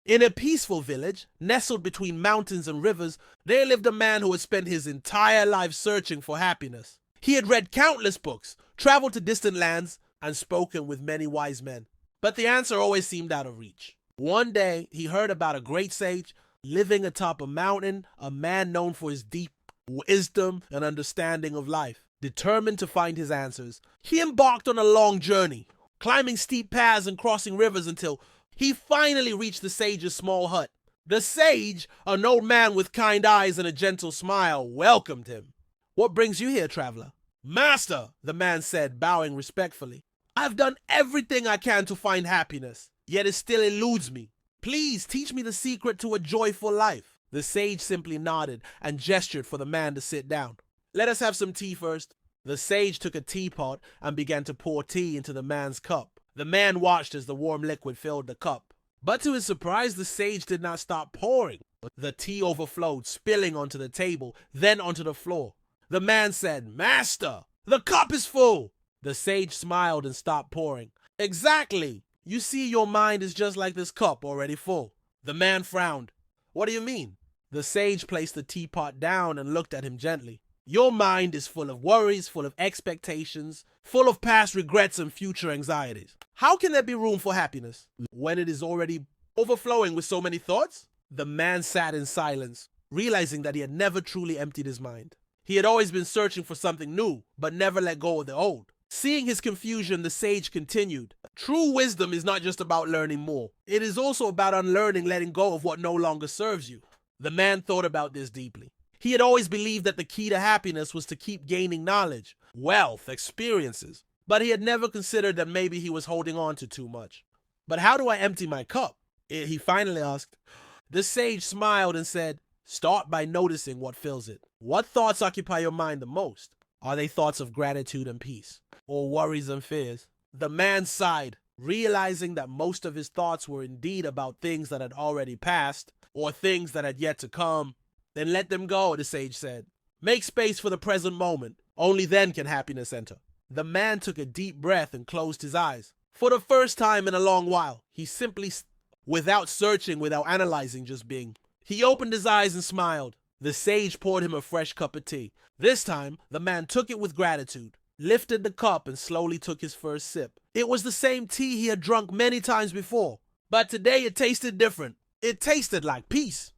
In a peaceful village, nestled between mountains and rivers, there lived a man who had spent his entire life searching for happiness. He had read countless books, traveled to distant lands, and spoken with many wise men. But the answer always seemed out of reach. One day, he heard about a great sage living atop a mountain, a man known for his deep wisdom and understanding of life. Determined to find his answers, he embarked on a long journey, climbing steep paths and crossing rivers until he finally reached the sage's small hut. The sage, an old man with kind eyes and a gentle smile, welcomed him. "What brings you here, traveler?" "Master," the man said, bowing respectfully, "I've done everything I can to find happiness, yet it still eludes me. Please teach me the secret to a joyful life." The sage simply nodded and gestured for the man to sit down. "Let us have some tea first." The sage took a teapot and began to pour tea into the man's cup. The man watched as the warm liquid filled the cup. But to his surprise, the sage did not stop pouring. The tea overflowed, spilling onto the table, then onto the floor. The man said, "Master, the cup is full." The sage smiled and stopped pouring. "Exactly. You see, your mind is just like this cup, already full." The man frowned. "What do you mean?" The sage placed the teapot down and looked at him gently. "Your mind is full of worries, full of expectations, full of past regrets and future anxieties. How can there be room for happiness when it is already overflowing with so many thoughts?" The man sat in silence, realizing that he had never truly emptied his mind. He had always been searching for something new, but never let go of the old. Seeing his confusion, the sage continued, "True wisdom is not just about learning more. It is also about unlearning, letting go of what no longer serves you." The man thought about this deeply. He had always believed that the key to happiness was to keep gaining knowledge, wealth, experiences, but he had never considered that maybe he was holding on to too much. "But how do I empty my cup?" he finally asked. The sage smiled and said, "Start by noticing what fills it. What thoughts occupy your mind the most? Are they thoughts of gratitude and peace, or worries and fears?" The man sighed, realizing that most of his thoughts were indeed about things that had already passed, or things that had yet to come. "Then let them go," the sage said. "Make space for the present moment. Only then can happiness enter." The man took a deep breath and closed his eyes. For the first time in a long while, he simply, without searching, without analyzing, just being. He opened his eyes and smiled. The sage poured him a fresh cup of tea. This time, the man took it with gratitude, lifted the cup, and slowly took his first sip. It was the same tea he had drunk many times before, but today it tasted different. It tasted like peace.